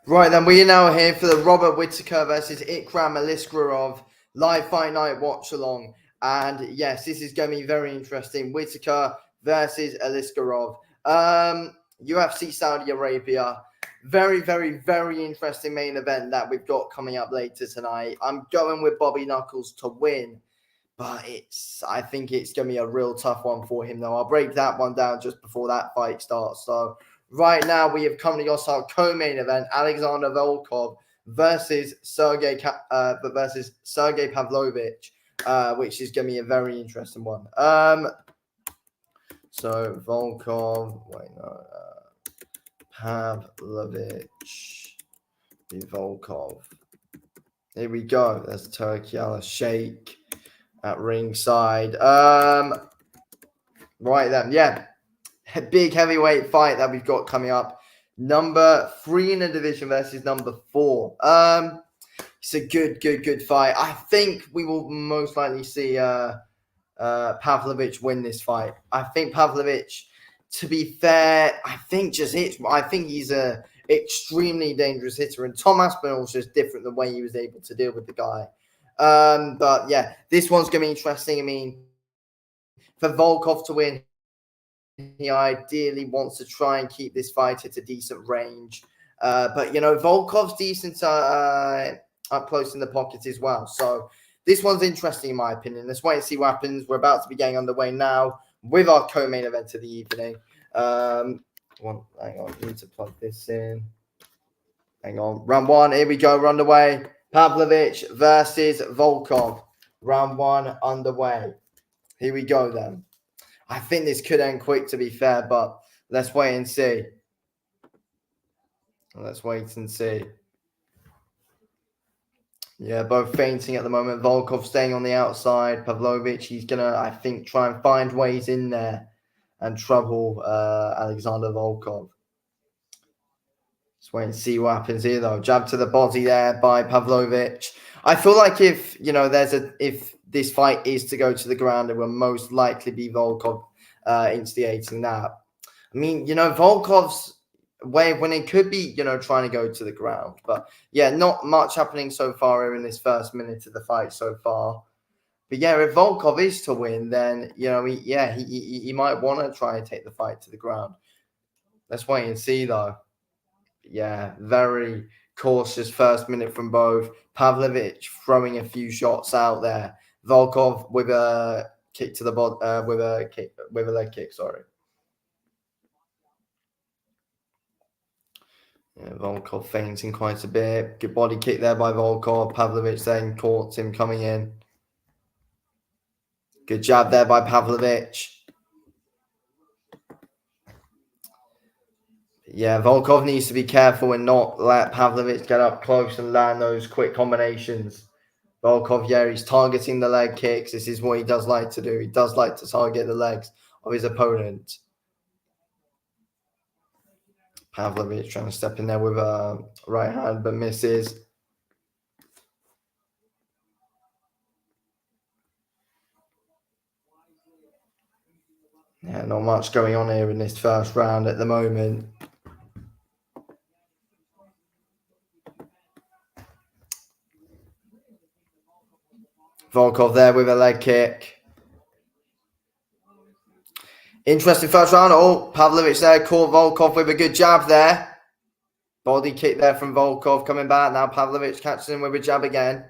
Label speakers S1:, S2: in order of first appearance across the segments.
S1: Right then, we are now here for the Robert Whittaker versus Ikram Aliskerov live fight night watch along. And yes, this is going to be very interesting. Whittaker versus Aliskerov. UFC Saudi Arabia. Very, very, very interesting main event that we've got coming up later tonight. I'm going with Bobby Knuckles to win, but I think it's going to be a real tough one for him, though. I'll break that one down just before that fight starts. So right now, we have come to our co-main event: Alexander Volkov versus Sergey Pavlovich, which is going to be a very interesting one. So Volkov, Pavlovich, Volkov. Here we go. There's Turkey Sheikh at ringside. Right then, yeah. Big heavyweight fight that we've got coming up. Number 3 in the division versus number 4. It's a good fight. I think we will most likely see Pavlovich win this fight. I think Pavlovich, to be fair, I think he's a extremely dangerous hitter, and Tom Aspinall's just different the way he was able to deal with the guy. But yeah, this one's gonna be interesting. I mean, for Volkov to win, he ideally wants to try and keep this fight at a decent range. But, Volkov's decent up close in the pocket as well. So this one's interesting in my opinion. Let's wait and see what happens. We're about to be getting underway now with our co-main event of the evening. Hang on, I need to plug this in. Hang on. Round 1, here we go. We're underway. Pavlovich versus Volkov. Round 1 underway. Here we go then. I think this could end quick, to be fair, but let's wait and see. Let's wait and see. Yeah, both fainting at the moment. Volkov staying on the outside. Pavlovich, he's going to, I think, try and find ways in there and trouble Alexander Volkov. Let's wait and see what happens here, though. Jab to the body there by Pavlovich. I feel like if this fight is to go to the ground, it will most likely be Volkov instigating that. I mean, Volkov's way when it could be, trying to go to the ground. But yeah, not much happening so far here in this first minute of the fight so far. But yeah, if Volkov is to win, then, he might want to try and take the fight to the ground. Let's wait and see, though. Yeah, very cautious first minute from both. Pavlovich throwing a few shots out there. Volkov with a kick to the body, with a leg kick. Sorry. Yeah, Volkov fainting quite a bit. Good body kick there by Volkov. Pavlovich then caught him coming in. Good jab there by Pavlovich. Yeah, Volkov needs to be careful and not let Pavlovich get up close and land those quick combinations. Volkov, yeah, he's targeting the leg kicks. This is what he does like to do. He does like to target the legs of his opponent. Pavlovich trying to step in there with a right hand, but misses. Yeah, not much going on here in this first round at the moment. Volkov there with a leg kick. Interesting first round. Oh, Pavlovich there caught Volkov with a good jab there. Body kick there from Volkov coming back. Now Pavlovich catches him with a jab again.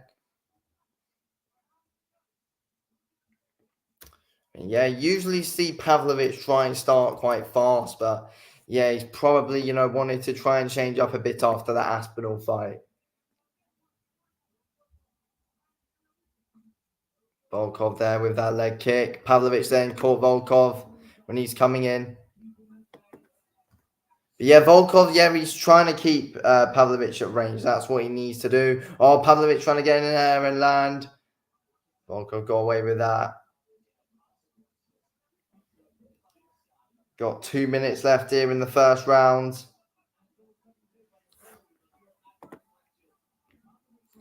S1: Yeah, usually see Pavlovich try and start quite fast, but yeah, he's probably, wanted to try and change up a bit after that Aspinall fight. Volkov there with that leg kick. Pavlovich then caught Volkov when he's coming in. But yeah, Volkov, yeah, he's trying to keep Pavlovich at range. That's what he needs to do. Oh, Pavlovich trying to get in there and land. Volkov got away with that. Got 2 minutes left here in the first round.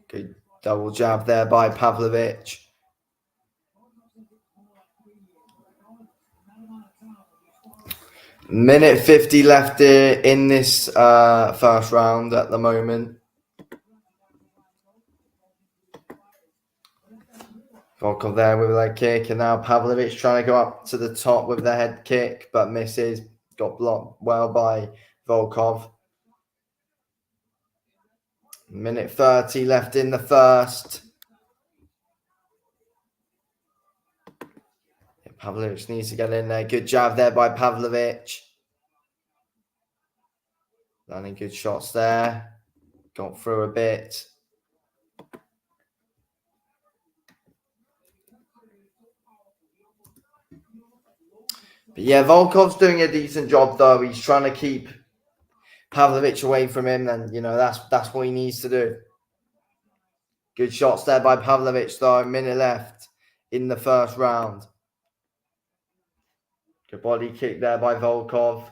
S1: Good double jab there by Pavlovich. Minute 50 left here in this first round at the moment. Volkov there with a leg kick, and now Pavlovich trying to go up to the top with the head kick, but misses. Got blocked well by Volkov. Minute 30 left in the first. Pavlovich needs to get in there. Good jab there by Pavlovich. Landing good shots there. Got through a bit. But yeah, Volkov's doing a decent job though. He's trying to keep Pavlovich away from him, and you know that's what he needs to do. Good shots there by Pavlovich though. A minute left in the first round. Good body kick there by Volkov.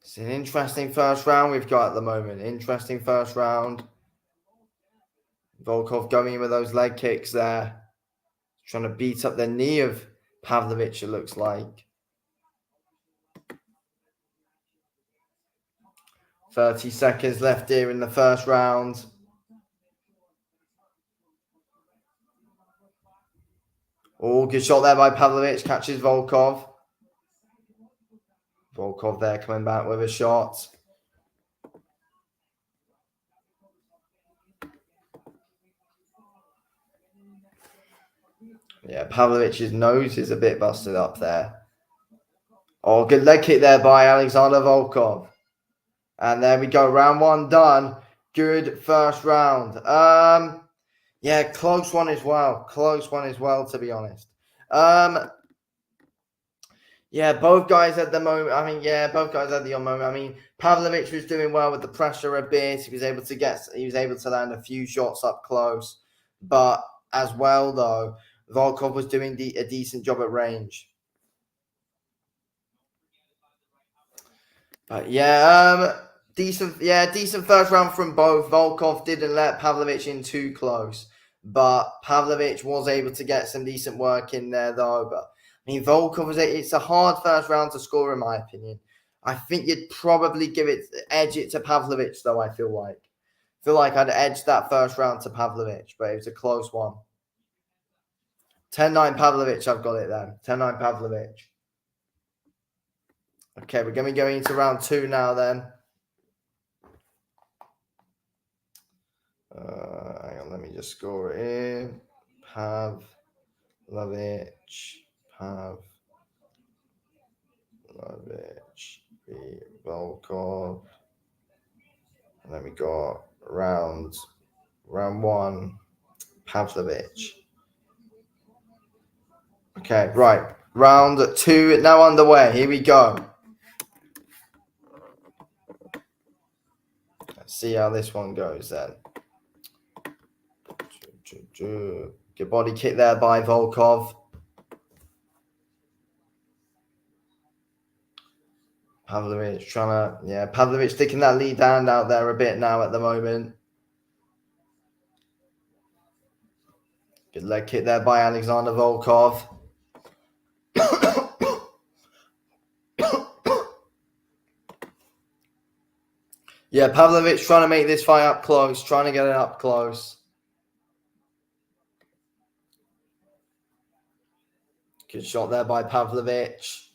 S1: It's an interesting first round we've got at the moment. Interesting first round. Volkov going in with those leg kicks there. Trying to beat up the knee of Pavlovich, it looks like. 30 seconds left here in the first round. Oh, good shot there by Pavlovich. Catches Volkov. Volkov there coming back with a shot. Yeah, Pavlovich's nose is a bit busted up there. Oh, good leg kick there by Alexander Volkov. And there we go. Round one done. Good first round. Yeah, close one as well. Close one as well, to be honest. Yeah, both guys at the moment. Both guys at the moment. I mean, Pavlovich was doing well with the pressure a bit. He was able to land a few shots up close. But as well, though, Volkov was doing a decent job at range. But yeah, decent first round from both. Volkov didn't let Pavlovich in too close, but Pavlovich was able to get some decent work in there though. But I mean, Volkov it's a hard first round to score in my opinion. I think you'd probably edge it to Pavlovich though. I feel like I'd edge that first round to Pavlovich, but it was a close one. 10-9 Pavlovich, I've got it then. 10-9 Pavlovich. Okay, we're going to be going into round two now then. Hang on, let me just score it in. Pavlovich, Volkov. And then we got round one, Pavlovich. Okay, right. Round two now underway. Here we go. Let's see how this one goes then. Good body kick there by Volkov. Pavlovich Pavlovich sticking that lead hand out there a bit now at the moment. Good leg kick there by Alexander Volkov. Yeah, Pavlovich trying to make this fight up close, trying to get it up close. Good shot there by Pavlovich.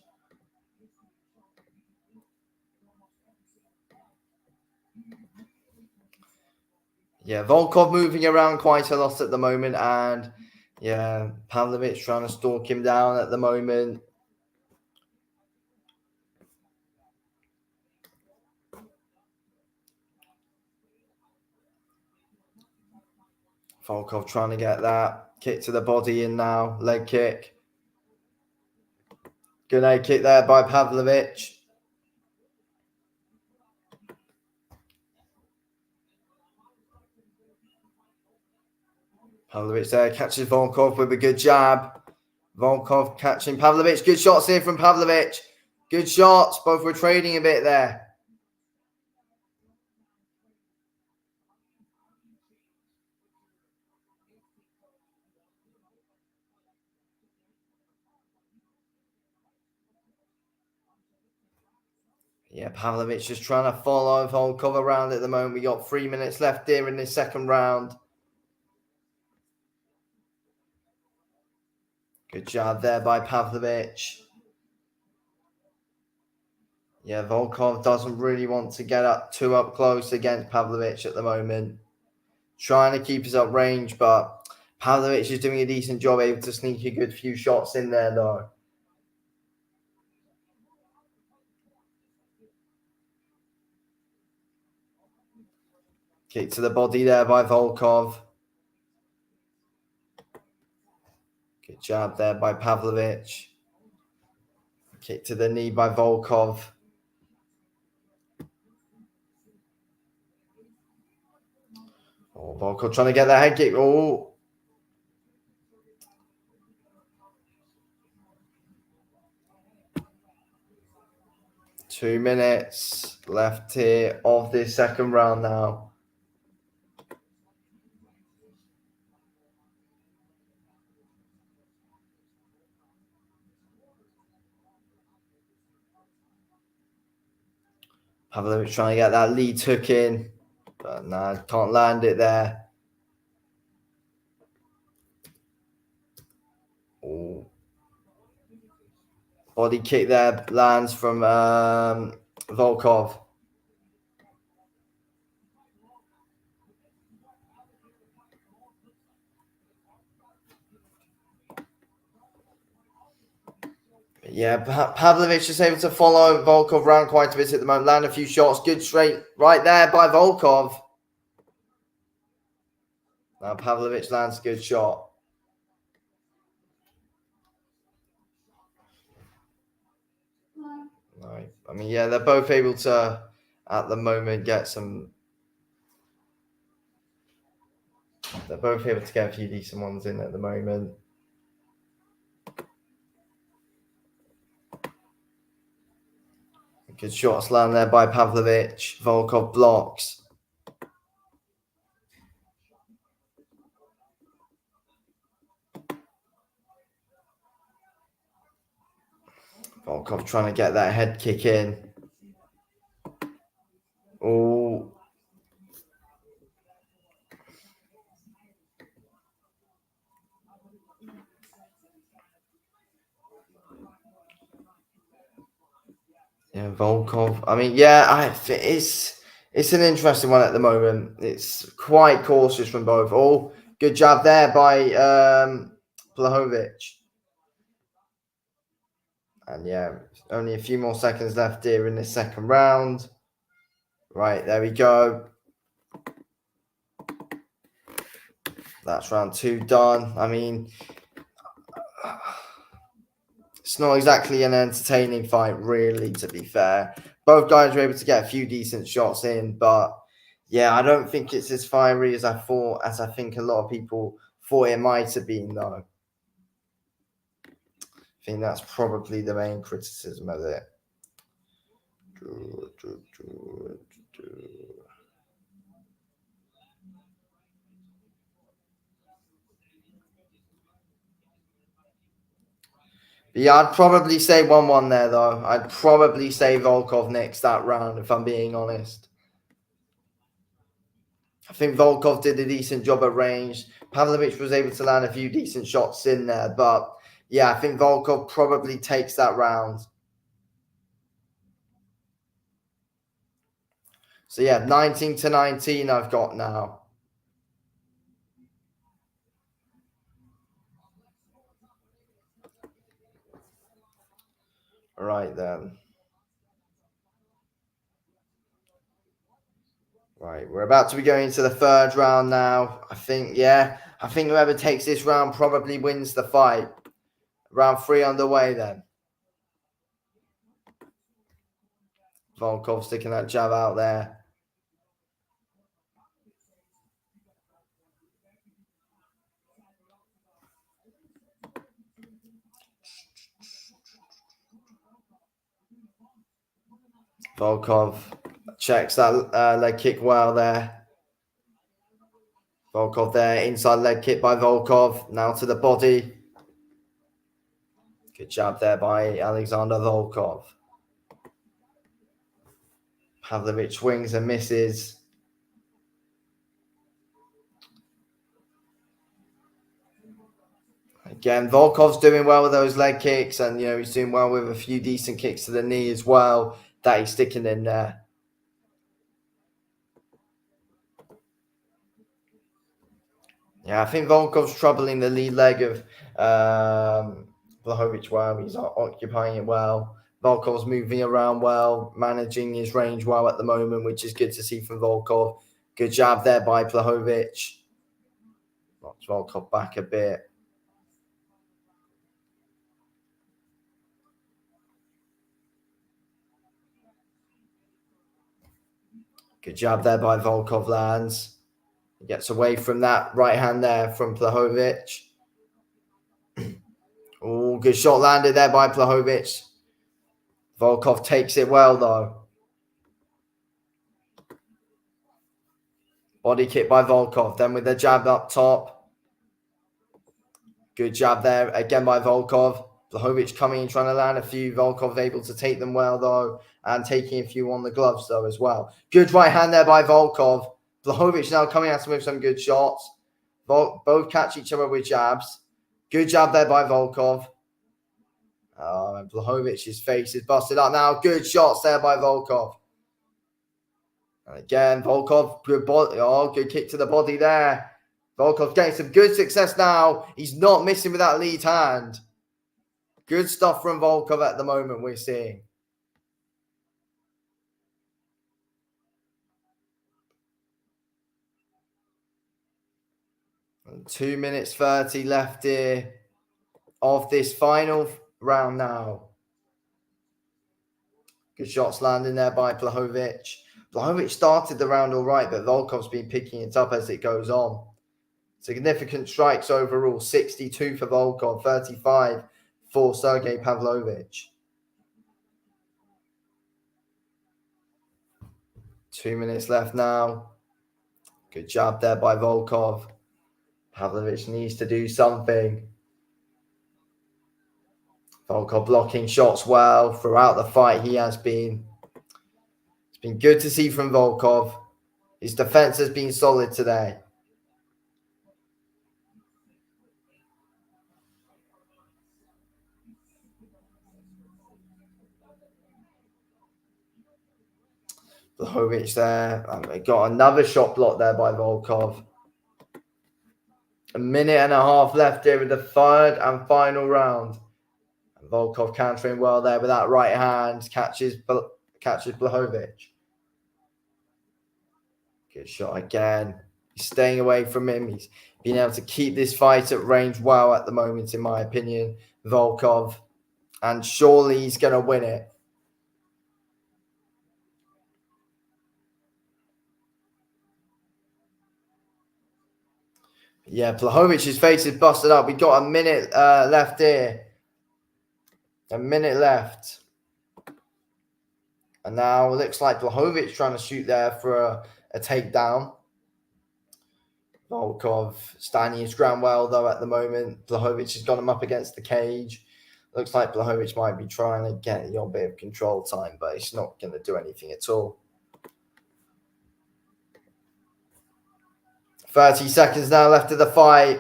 S1: Yeah, Volkov moving around quite a lot at the moment, and yeah, Pavlovich trying to stalk him down at the moment. Volkov trying to get that kick to the body in now, leg kick. Good leg kick there by Pavlovich. Pavlovich there catches Volkov with a good jab. Volkov catching Pavlovich. Good shots here from Pavlovich. Good shots. Both were trading a bit there. Yeah, Pavlovich just trying to follow Volkov around at the moment. We got 3 minutes left here in this second round. Good job there by Pavlovich. Yeah, Volkov doesn't really want to get too up close against Pavlovich at the moment. Trying to keep us up range, but Pavlovich is doing a decent job, able to sneak a good few shots in there, though. Kick to the body there by Volkov. Good job there by Pavlovich. Kick to the knee by Volkov. Oh, Volkov trying to get that head kick. Oh. Two minutes left here of this second round now. Pavlovich trying to get that lead hook in, but no, can't land it there. Oh. Body kick there lands from Volkov. Yeah, Pavlovich is able to follow Volkov around quite a bit at the moment. Land a few shots. Good straight right there by Volkov. Now Pavlovich lands a good shot. Right. I mean, yeah, they're both able to, at the moment, get some... They're both able to get a few decent ones in at the moment. Good shots land there by Pavlovich. Volkov blocks. Volkov trying to get that head kick in. Oh. Yeah, Volkov. I mean, yeah, it's an interesting one at the moment. It's quite cautious from both. Oh, good job there by Blahovic. And yeah, only a few more seconds left here in this second round. Right, there we go. That's round two done. I mean, it's not exactly an entertaining fight, really, to be fair. Both guys were able to get a few decent shots in, but yeah, I don't think it's as fiery as I thought, as I think a lot of people thought it might have been, though. I think that's probably the main criticism of it. Yeah, I'd probably say 1-1 there, though. I'd probably say Volkov next that round, if I'm being honest. I think Volkov did a decent job at range. Pavlovich was able to land a few decent shots in there, but yeah, I think Volkov probably takes that round. So yeah, 19-19 I've got now. All right then. Right, we're about to be going into the third round now. I think whoever takes this round probably wins the fight. Round three underway then. Volkov sticking that jab out there. Volkov checks that leg kick well there. Volkov there, inside leg kick by Volkov. Now to the body. Good jab there by Alexander Volkov. Pavlovich swings and misses. Again, Volkov's doing well with those leg kicks, and he's doing well with a few decent kicks to the knee as well that he's sticking in there. Yeah, I think Volkov's troubling the lead leg of Blachowicz well. He's occupying it well. Volkov's moving around well, managing his range well at the moment, which is good to see from Volkov. Good jab there by Blachowicz. Knocks Volkov back a bit. Good jab there by Volkov, lands. He gets away from that right hand there from Blachowicz. Oh, good shot landed there by Blachowicz. Volkov takes it well, though. Body kick by Volkov. Then with the jab up top. Good jab there again by Volkov. Blachowicz coming in, trying to land a few. Volkov able to take them well, though. And taking a few on the gloves, though, as well. Good right hand there by Volkov. Blachowicz now coming at him with some good shots. Both catch each other with jabs. Good jab there by Volkov. And Blachowicz's face is busted up now. Good shots there by Volkov. And again, Volkov, good body. Oh, good kick to the body there. Volkov getting some good success now. He's not missing with that lead hand. Good stuff from Volkov at the moment we're seeing. And 2 minutes 30 left here of this final round now. Good shots landing there by Blachowicz. Blachowicz started the round all right, but Volkov's been picking it up as it goes on. Significant strikes overall, 62 for Volkov, 35 for Sergei Pavlovich. 2 minutes left now. Good jab there by Volkov. Pavlovich needs to do something. Volkov blocking shots well throughout the fight. It's been good to see from Volkov. His defense has been solid today. Blachowicz there. Got another shot block there by Volkov. A minute and a half left here with the third and final round. Volkov countering well there with that right hand. Catches Blachowicz. Good shot again. He's staying away from him. He's been able to keep this fight at range well at the moment, in my opinion, Volkov. And surely he's going to win it. Yeah, Blachowicz's face is busted up. We've got a minute left here. A minute left. And now it looks like Blachowicz trying to shoot there for a takedown. Volkov standing his ground well, though, at the moment. Blachowicz has got him up against the cage. Looks like Blachowicz might be trying to get a little bit of control time, but it's not going to do anything at all. 30 seconds now left of the fight.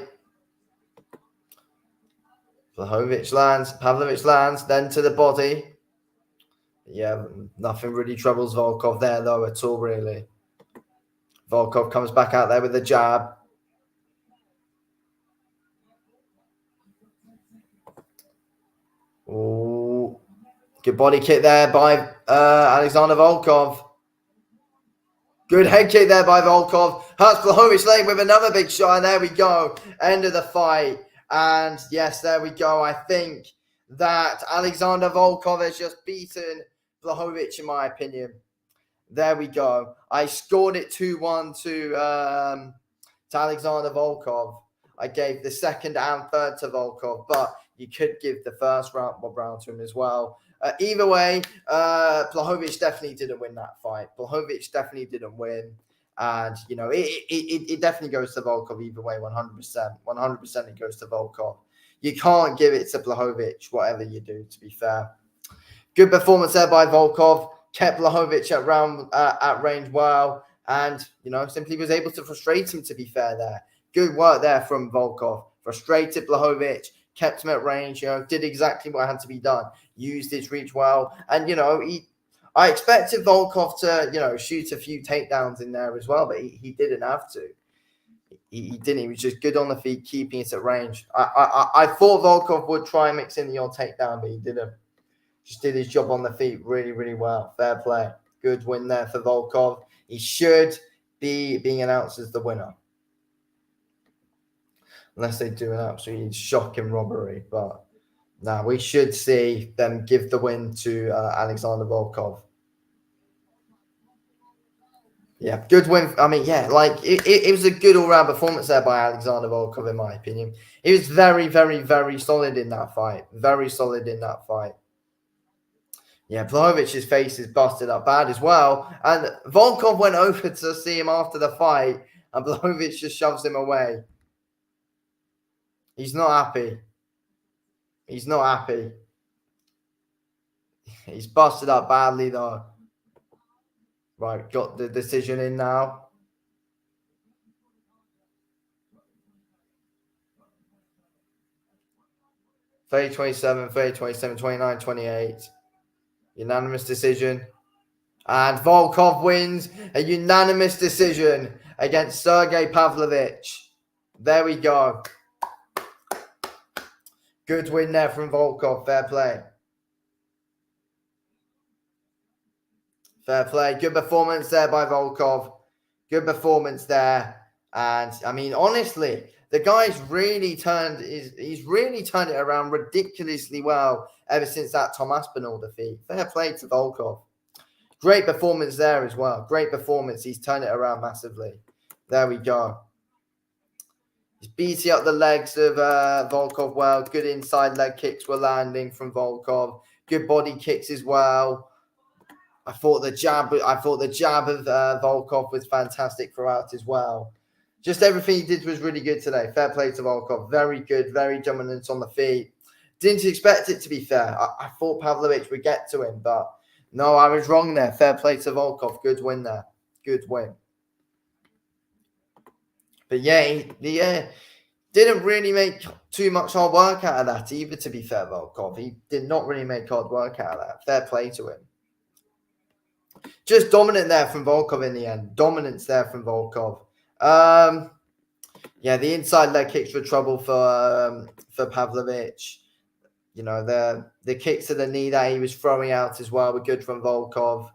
S1: Blachowicz lands, Pavlovich lands, then to the body. Yeah, nothing really troubles Volkov there, though, at all, really. Volkov comes back out there with a jab. Ooh. Good body kick there by Alexander Volkov. Good head kick there by Volkov. Hurts Blachowicz's leg with another big shot, and there we go. End of the fight. And yes, there we go. I think that Alexander Volkov has just beaten Blachowicz, in my opinion. There we go. I scored it 2-1 to Alexander Volkov. I gave the second and third to Volkov, but you could give the first round to him as well. Either way, Blachowicz definitely didn't win that fight. Blachowicz definitely didn't win. And, you know, it definitely goes to Volkov either way, 100%. 100% it goes to Volkov. You can't give it to Blachowicz, whatever you do, to be fair. Good performance there by Volkov. kept Blachowicz at range well, and simply was able to frustrate him. To be fair, there, good work there from Volkov. Frustrated Blachowicz, kept him at range. Did exactly what had to be done. Used his reach well, and I expected Volkov to shoot a few takedowns in there as well, but he didn't have to. He didn't. He was just good on the feet, keeping it at range. I thought Volkov would try and mix in the odd takedown, but he didn't. Just did his job on the feet really, really well. Fair play. Good win there for Volkov. He should be being announced as the winner. Unless they do an absolutely shocking robbery. But no, we should see them give the win to Alexander Volkov. Yeah, good win. I mean, yeah, it was a good all-round performance there by Alexander Volkov, in my opinion. He was very, very, very solid in that fight. Very solid in that fight. Yeah, Blachowicz's face is busted up bad as well. And Volkov went over to see him after the fight, and Blachowicz just shoves him away. He's not happy. He's not happy. He's busted up badly, though. Right, got the decision in now. Fade 27, fade 27, 29, 28. Unanimous decision. And Volkov wins a unanimous decision against Sergey Pavlovich. There we go. Good win there from Volkov. Fair play. Fair play. Good performance there by Volkov. Good performance there. And, I mean, honestly, the guy's really he's really turned it around ridiculously well ever since that Tom Aspinall defeat. Fair play to Volkov. Great performance there as well. Great performance. He's turned it around massively. There we go. He's beating up the legs of Volkov well. Good inside leg kicks were landing from Volkov. Good body kicks as well. I thought the jab of Volkov was fantastic throughout as well. Just everything he did was really good today. Fair play to Volkov. Very good, very dominant on the feet. Didn't expect it, to be fair. I thought Pavlovich would get to him, but no, I was wrong there. Fair play to Volkov. Good win there. Good win. But yeah, he didn't really make too much hard work out of that either, to be fair, Volkov. He did not really make hard work out of that. Fair play to him. Just dominant there from Volkov in the end. Dominance there from Volkov. Yeah, the inside leg kicks were trouble for Pavlovich. The kicks to the knee that he was throwing out as well were good from Volkov.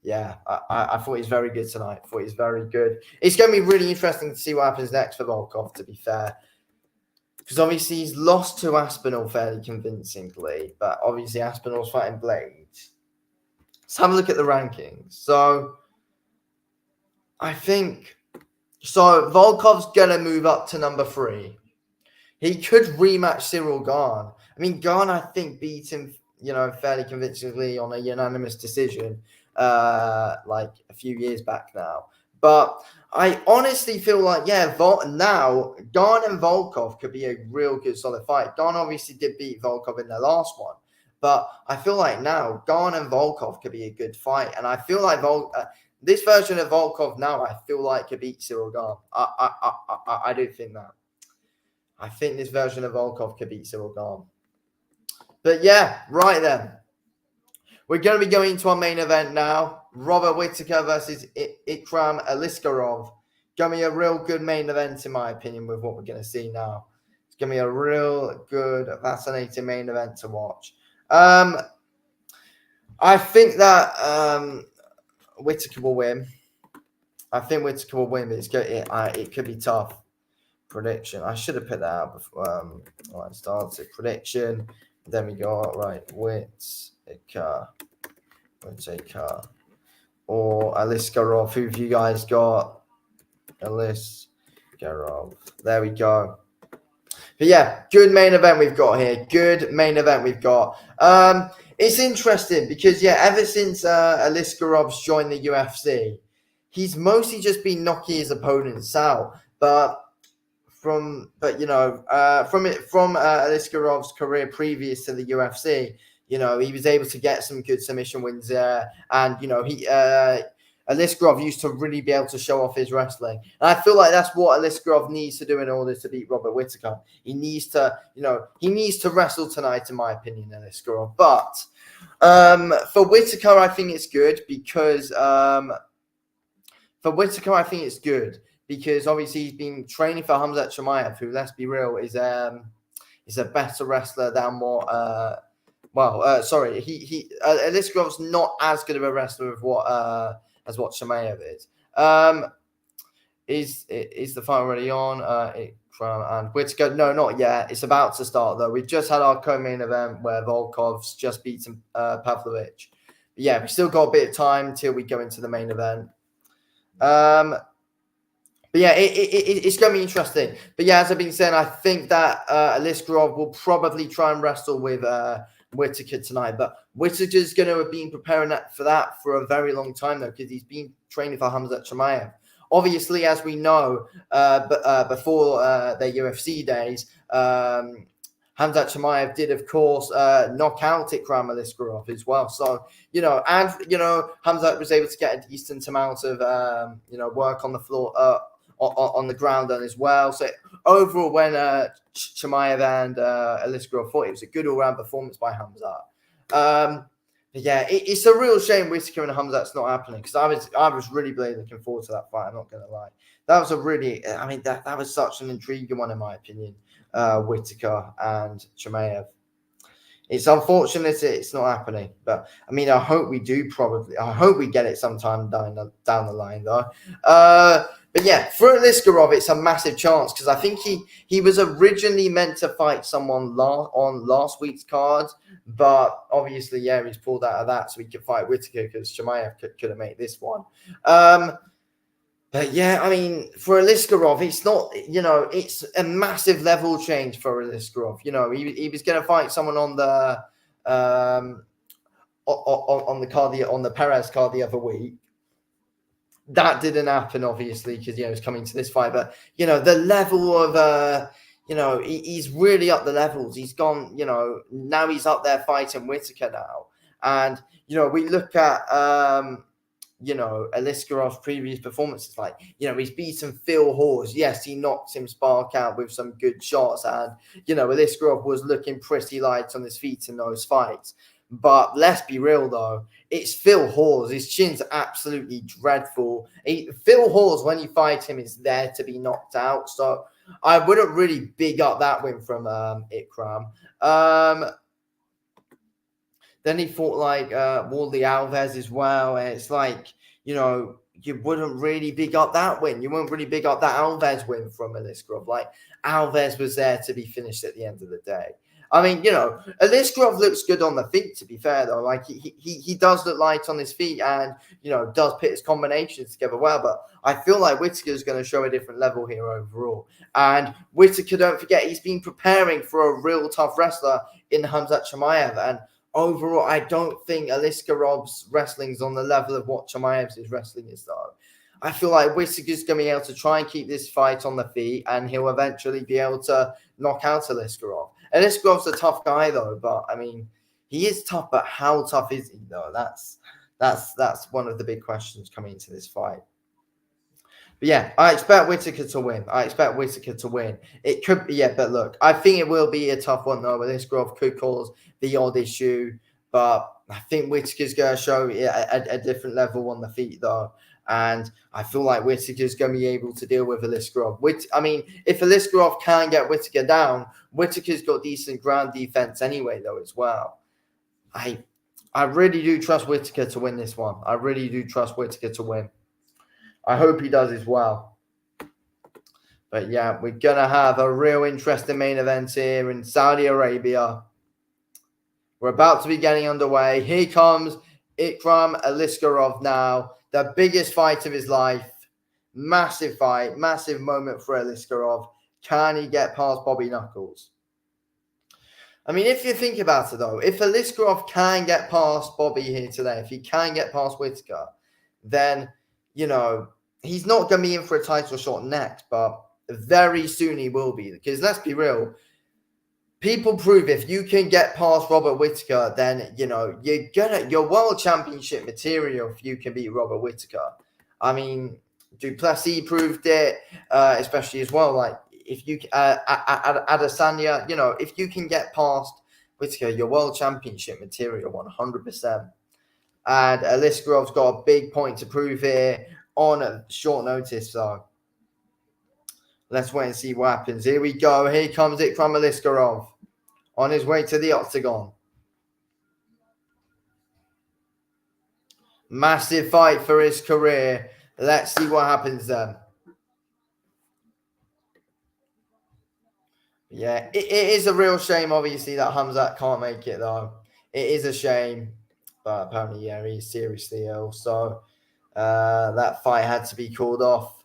S1: Yeah, I thought he's very good tonight. I thought he's very good. It's going to be really interesting to see what happens next for Volkov, to be fair. Because obviously he's lost to Aspinall fairly convincingly. But obviously Aspinall's fighting Blade. Let's have a look at the rankings. So, I think... So, Volkov's going to move up to number 3. He could rematch Cyril Gane. I mean, Gane, I think, beat him, fairly convincingly on a unanimous decision, like a few years back now. But I honestly feel like, now Gane and Volkov could be a real good solid fight. Gane obviously did beat Volkov in the last one. But I feel like now Gane and Volkov could be a good fight. And I feel like this version of Volkov now, I feel like could beat Cyril Gane. I do think that. I think this version of Volkov could beat Cyril Gane. But yeah, right then. We're going to be going to our main event now. Robert Whittaker versus Ikram Aliskerov. Going to be a real good main event, in my opinion, with what we're going to see now. It's going to be a real good, fascinating main event to watch. I think that Whittaker will win. I think Whittaker will win, but it could be tough. Prediction. I should have put that out before I started. Prediction. Then we go, right, Whittaker or Aliskerov. Who have you guys got? Aliskerov. There we go. But yeah, good main event we've got here. Good main event we've got. It's interesting because, ever since Aliskerov's joined the UFC, he's mostly just been knocking his opponents out. But from Aliskerov's career previous to the UFC, he was able to get some good submission wins there. And, Aliskerov used to really be able to show off his wrestling. And I feel like that's what Aliskerov needs to do in order to beat Robert Whittaker. He needs to, wrestle tonight, in my opinion, Aliskerov. But for Whittaker, I think it's good because obviously he's been training for Khamzat Chimaev, who, let's be real, is a better wrestler than what. Aliskerov's not as good of a wrestler as what Chimaev is. Is the fight already on? Ikram and Whittaker? No, not yet. It's about to start though. We've just had our co-main event where Volkov's just beaten Pavlovich. But yeah, we still got a bit of time till we go into the main event. But yeah, it's going to be interesting. But yeah, as I've been saying, I think that Aliskerov will probably try and wrestle with Whittaker tonight. But Whittaker's going to have been preparing for that for a very long time, though, because he's been training for Khamzat Chimaev. Obviously, as we know, before their UFC days, Khamzat Chimaev did, of course, knock out Ikram Aliskerov as well. So, Khamzat was able to get a decent amount of, work on the floor, on the ground done as well. So overall, when Chimaev and Aliskerov fought, it was a good all-round performance by Khamzat. But yeah, it's a real shame Whittaker and Khamzat's not happening, because I was really looking forward to that fight. I'm not going to lie. That was that was such an intriguing one in my opinion. Whittaker and Chimaev. It's unfortunate it's not happening, but I hope we do. I hope we get it sometime down the line though. But yeah, for Aliskerov, it's a massive chance, because I think he was originally meant to fight someone on last week's card, but obviously, yeah, he's pulled out of that so he could fight Whittaker, because Chimaev couldn't make this one. But yeah, for Aliskerov, it's not, it's a massive level change for Aliskerov. He was going to fight someone on the on the Perez card the other week. That didn't happen, obviously, because he was coming to this fight. But the level of he's really up the levels. He's gone. Now he's up there fighting Whittaker now, and we look at Aliskerov's previous performances. Like he's beaten Phil Hawes. Yes, he knocked him spark out with some good shots, and Aliskerov was looking pretty light on his feet in those fights. But let's be real, though. It's Phil Hawes. His chin's absolutely dreadful. Phil Hawes, when you fight him, is there to be knocked out. So I wouldn't really big up that win from Ikram. Then he fought Wally Alves as well. And it's you wouldn't really big up that win. You wouldn't really big up that Alves win from Aliskerov. Alves was there to be finished at the end of the day. Aliskerov looks good on the feet, to be fair, though. He does look light on his feet and, does put his combinations together well. But I feel like Whittaker's going to show a different level here overall. And Whittaker, don't forget, he's been preparing for a real tough wrestler in Khamzat Chimaev. And overall, I don't think Aliskerov's wrestling is on the level of what Chimaev's wrestling is, though. I feel like Whittaker's going to be able to try and keep this fight on the feet, and he'll eventually be able to knock out Aliskerov. Aliskerov's a tough guy, though, but he is tough, but how tough is he, though? That's one of the big questions coming into this fight. But yeah, I expect Whittaker to win. It could be, but look, I think it will be a tough one, though. Aliskerov could cause the odd issue, but I think Whittaker's going to show a different level on the feet, though. And I feel like Whittaker's going to be able to deal with Aliskerov. If Aliskerov can get Whittaker down, Whittaker's got decent ground defense anyway, though, as well. I really do trust Whittaker to win this one. I really do trust Whittaker to win. I hope he does as well. But yeah, we're going to have a real interesting main event here in Saudi Arabia. We're about to be getting underway. Here comes Ikram Aliskerov now. The biggest fight of his life. Massive fight. Massive moment for Aliskerov. Can he get past Bobby Knuckles? If you think about it, though, if Aliskerov can get past Bobby here today, if he can get past Whittaker, then, he's not going to be in for a title shot next, but very soon he will be. Because let's be real, people prove if you can get past Robert Whittaker, then you're world championship material if you can beat Robert Whittaker. I mean, Duplessis proved it, especially as well. Like if you Adesanya, if you can get past Whittaker, you're world championship material 100%. And Aliskarov's got a big point to prove here on short notice. So let's wait and see what happens. Here we go. Here comes Ikram Aliskerov on his way to the octagon. Massive fight for his career. Let's see what happens then. Yeah, it is a real shame, obviously, that Hamzat can't make it, though. It is a shame. But apparently, yeah, he's seriously ill. So that fight had to be called off.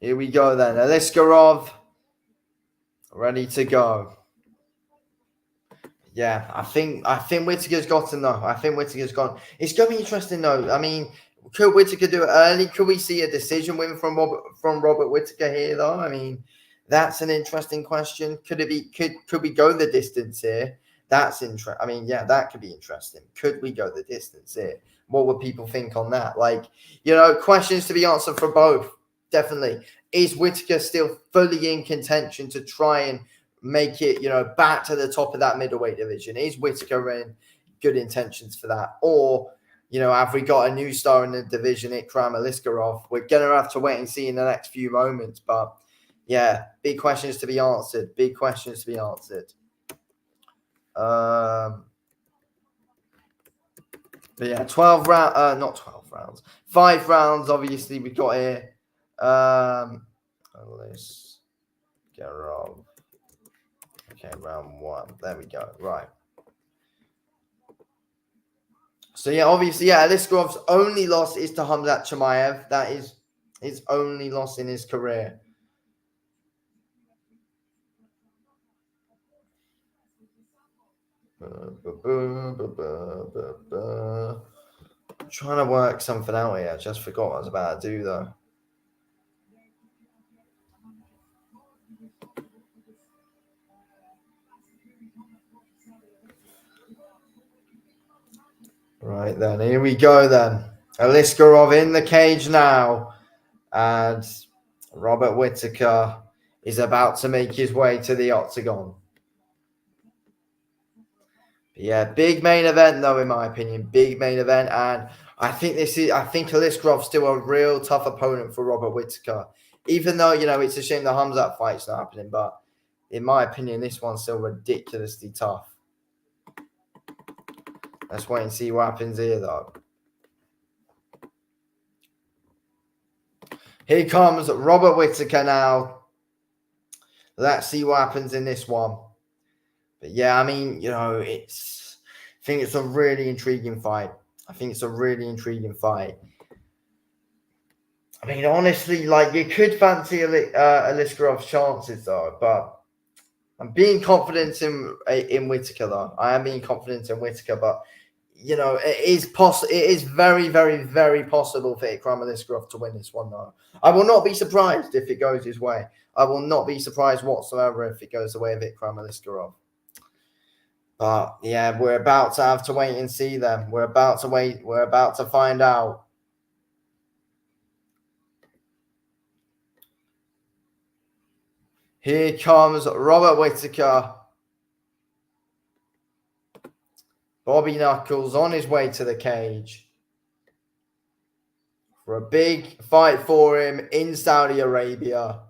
S1: Here we go then. Aliskerov ready to go. Yeah, I think Whittaker's got to know. I think Whittaker's gone. It's going to be interesting though. I mean, could Whittaker do it early? Could we see a decision win from Robert Whittaker here though? I mean, that's an interesting question. Could it be? Could we go the distance here? That's interesting. I mean, yeah, that could be interesting. Could we go the distance here? What would people think on that? Like, questions to be answered for both. Definitely. Is Whittaker still fully in contention to try and make it, back to the top of that middleweight division? Is Whittaker in good intentions for that? Or, have we got a new star in the division, Ikram Aliskerov? We're going to have to wait and see in the next few moments. But, yeah, big questions to be answered. Big questions to be answered. But, yeah, 12 rounds, not 12 rounds. 5 rounds, obviously, we've got here. Aliskerov. Okay, round 1. There we go. Right. So, yeah, obviously, Aliskerov's only loss is to Hamzat Chimaev. That is his only loss in his career. I'm trying to work something out here. I just forgot what I was about to do, though. Right then, here we go then. Aliskerov in the cage now. And Robert Whittaker is about to make his way to the octagon. Yeah, big main event though, in my opinion. Big main event. And I think Aliskerov's still a real tough opponent for Robert Whittaker. Even though, it's a shame the Hamzat fight's not happening. But in my opinion, this one's still ridiculously tough. Let's wait and see what happens here, though. Here comes Robert Whittaker now. Let's see what happens in this one. But yeah, I mean, I think it's a really intriguing fight. I mean, honestly, like, you could fancy Aliskerov's chances, though, but I'm being confident in Whittaker, though. I am being confident in Whittaker, but it is very, very, very possible for Ikram Aliskerov to win this one, though. I will not be surprised if it goes his way. I will not be surprised whatsoever if it goes the way of Ikram Aliskerov. But yeah, we're about to have to wait and see them. We're about to wait. We're about to find out. Here comes Robert Whittaker. Bobby Knuckles on his way to the cage for a big fight for him in Saudi Arabia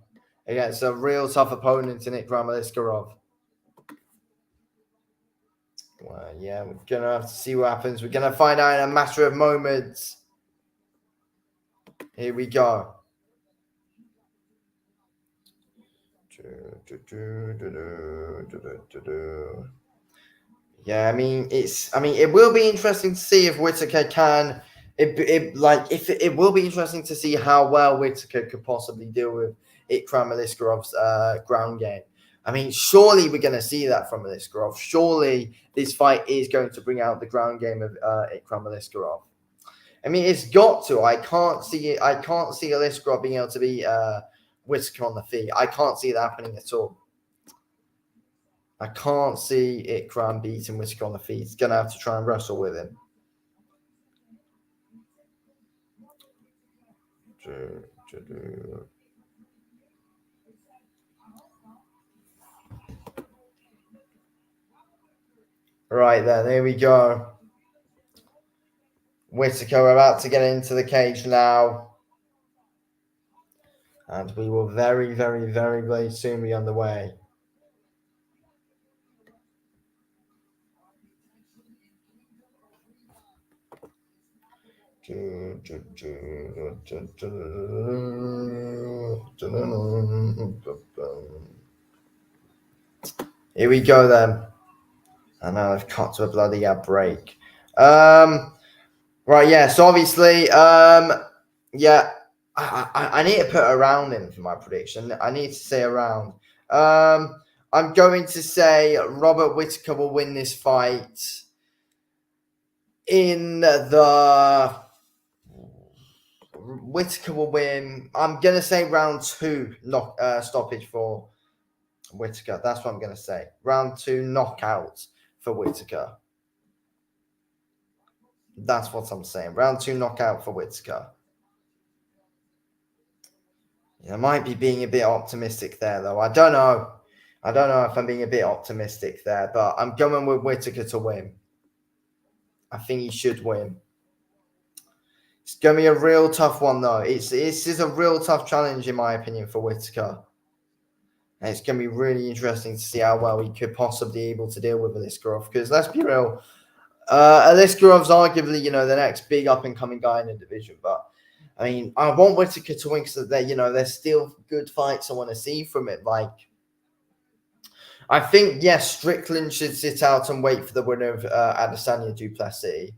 S1: against a real tough opponent in Ikram Aliskerov. Well, yeah, we're going to have to see what happens. We're going to find out in a matter of moments. Here we go. Yeah, I mean, it will be interesting to see if Whittaker can. It will be interesting to see how well Whittaker could possibly deal with Ikram Aliskerov's ground game. I mean, surely we're going to see that from Aliskerov. Surely this fight is going to bring out the ground game of Ikram Aliskerov. I mean, it's got to. I can't see it. I can't see Aliskerov being able to beat Whittaker on the feet. I can't see it happening at all. I can't see Ikram beating Whittaker on the feet. He's going to have to try and wrestle with him. Right then, here we go. Whittaker about to get into the cage now. And we will very, very, very, very soon be underway. Here we go then. And now I've cut to a bloody break. Right, yeah, so obviously, yeah, I need to put around in for my prediction. I need to say around. I'm going to say Robert Whittaker will win this fight in the... Whittaker will win. I'm going to say round 2 stoppage for Whittaker. That's what I'm going to say. Round 2 knockout for Whittaker. That's what I'm saying. Round 2 knockout for Whittaker. I might be being a bit optimistic there, though. I don't know. I don't know if I'm being a bit optimistic there, but I'm going with Whittaker to win. I think he should win. It's going to be a real tough one, though. This is a real tough challenge, in my opinion, for Whittaker. And it's going to be really interesting to see how well he could possibly be able to deal with Aliskerov. Because let's be real, Aliskerov's arguably, the next big up-and-coming guy in the division. But, I mean, I want Whittaker to win because, there's still good fights I want to see from it. Like, I think, yes, Strickland should sit out and wait for the winner of Adesanya Duplessis.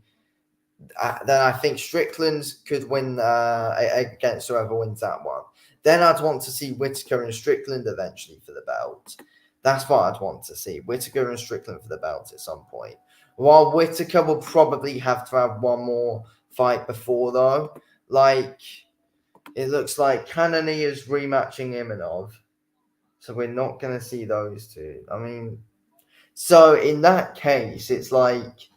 S1: Then I think Strickland could win against whoever wins that one. Then I'd want to see Whittaker and Strickland eventually for the belt. That's what I'd want to see. Whittaker and Strickland for the belt at some point. While Whittaker will probably have to have one more fight before, though. Like, it looks like Cannonier is rematching Imanov. So we're not going to see those two. I mean, so in that case, it's like...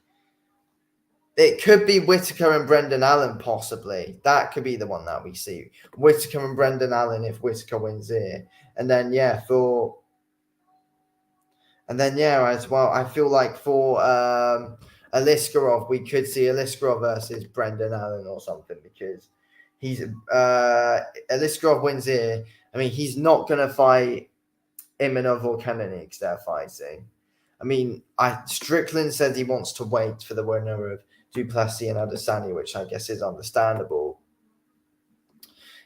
S1: It could be Whittaker and Brendan Allen, possibly. That could be the one that we see. Whittaker and Brendan Allen if Whittaker wins here. And then, as well, I feel like for Aliskerov, we could see Aliskerov versus Brendan Allen or something because he's Aliskerov wins here. I mean, he's not going to fight Imanov or Cannonier because they're fighting. I mean, Strickland says he wants to wait for the winner of Duplessis and Adesanya, which I guess is understandable.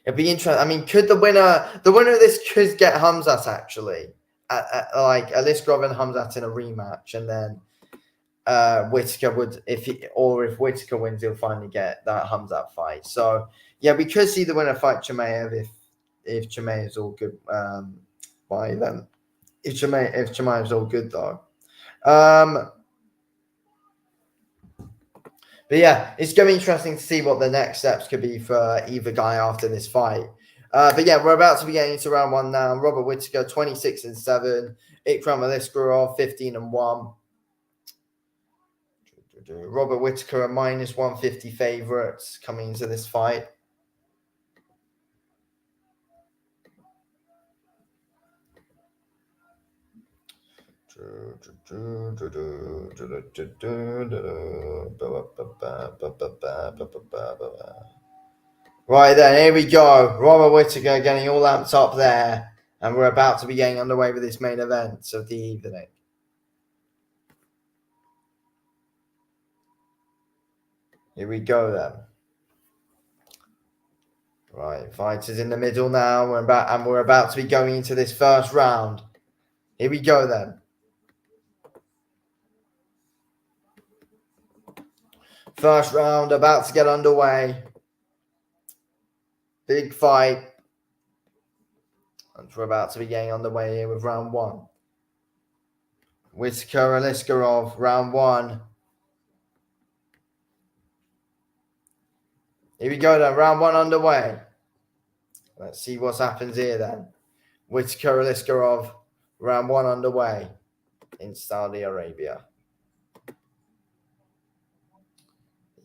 S1: It'd be interesting. I mean, could the winner of this could get Hamzat actually, like Aliskerov and Hamzat in a rematch, and then Whittaker would, if Whittaker wins, he'll finally get that Hamzat fight. So yeah, we could see the winner fight Chimaev if Chimaev's all good by then. If Chimaev's all good though. But yeah, it's going to be interesting to see what the next steps could be for either guy after this fight. But yeah, we're about to be getting into round 1 now. Robert Whittaker, 26-7. Ikram Aliskerov, 15-1. Robert Whittaker, a -150 favourites coming into this fight. Right then, here we go. Robert Whittaker getting all amped up there. And we're about to be getting underway with this main event of the evening. Here we go then. Right, fighters in the middle now. We're about to be going into this first round. Here we go then. First round about to get underway. Big fight. And we're about to be getting underway here with round 1. Whittaker Aliskerov, round 1. Here we go then. Round 1 underway. Let's see what happens here then. Whittaker Aliskerov. Round 1 underway in Saudi Arabia.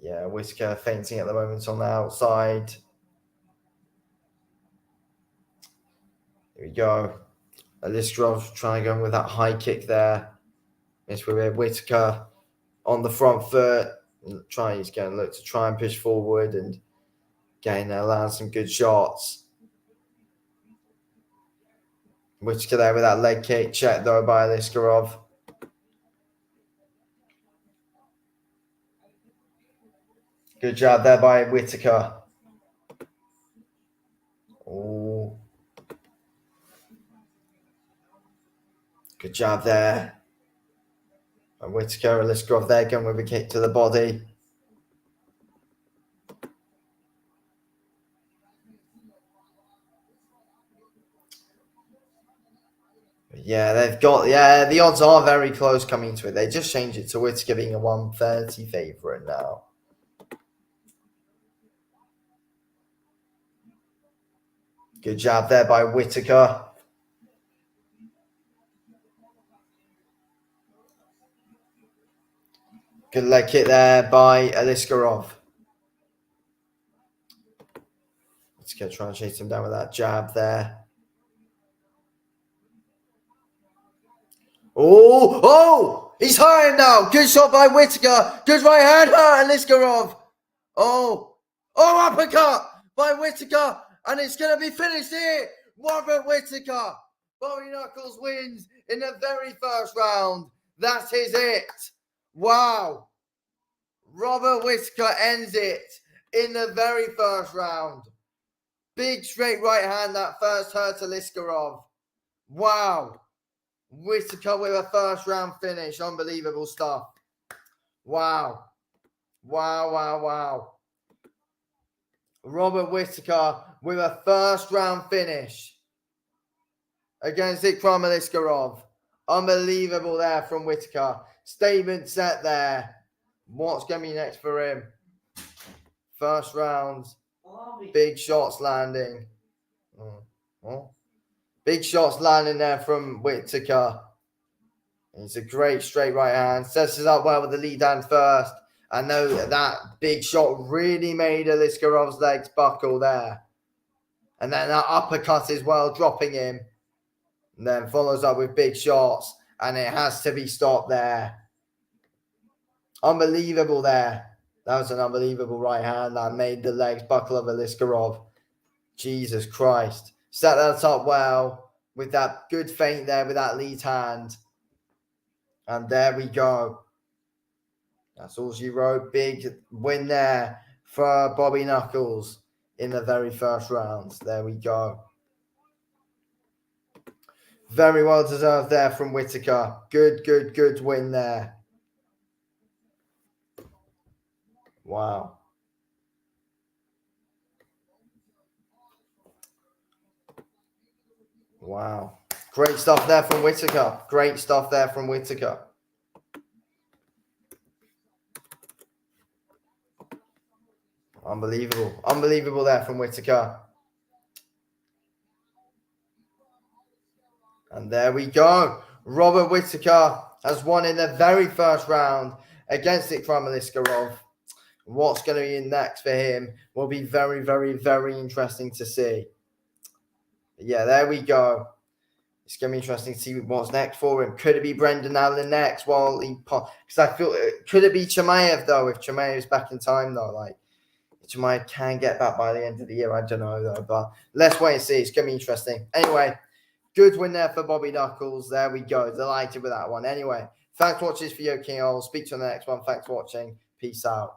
S1: Yeah, Whittaker fainting at the moment on the outside. Here we go. Aliskerov trying to go with that high kick there. Missed with it. Whittaker on the front foot. He's going to look to try and push forward and again land some good shots. Whittaker there with that leg kick. Checked though by Aliskerov. Good job there by Whittaker. Oh. Good job there. And Whittaker, Aliskerov there going with a kick to the body. Yeah, the odds are very close coming to it. They just changed it to Whittaker being a 130 favourite now. Good job there by Whittaker. Good leg kick there by Aliskerov. Whittaker trying to chase him down with that jab there. Oh! He's hurt now. Good shot by Whittaker. Good right hand, Aliskerov. Oh! Uppercut by Whittaker. And it's going to be finished here. Robert Whittaker. Bobby Knuckles wins in the very first round. That is it. Wow. Robert Whittaker ends it in the very first round. Big straight right hand that first hurt Aliskerov. Wow. Whittaker with a first round finish. Unbelievable stuff. Wow. Wow. Robert Whittaker with a first round finish against Ikram Aliskerov. Unbelievable there from Whittaker. Statement set there. What's going to be next for him? First round. Big shots landing. Big shots landing there from Whittaker. It's a great straight right hand. Sets us up well with the lead hand first. I know that big shot really made Aliskerov's legs buckle there. And then that uppercut as well, dropping him. And then follows up with big shots. And it has to be stopped there. Unbelievable there. That was an unbelievable right hand that made the legs buckle of Aliskerov. Jesus Christ. Set that up well with that good feint there with that lead hand. And there we go. That's all she wrote. Big win there for Bobby Knuckles in the very first round. There we go. Very well deserved there from Whittaker. Good win there. Wow. Wow. Great stuff there from Whittaker. Great stuff there from Whittaker. Unbelievable. Unbelievable there from Whittaker. And there we go. Robert Whittaker has won in the very first round against Ikram Aliskerov. What's going to be next for him will be very interesting to see. Yeah, there we go. It's going to be interesting to see what's next for him. Could it be Brendan Allen next? Because I feel, could it be Chimaev though? If Chimaev is back in time though, like Chimaev can get back by the end of the year. I don't know though, but let's wait and see. It's going to be interesting. Anyway, good win there for Bobby Knuckles. There we go. Delighted with that one. Anyway, thanks for watching this video, King. I'll speak to you on the next one. Thanks for watching. Peace out.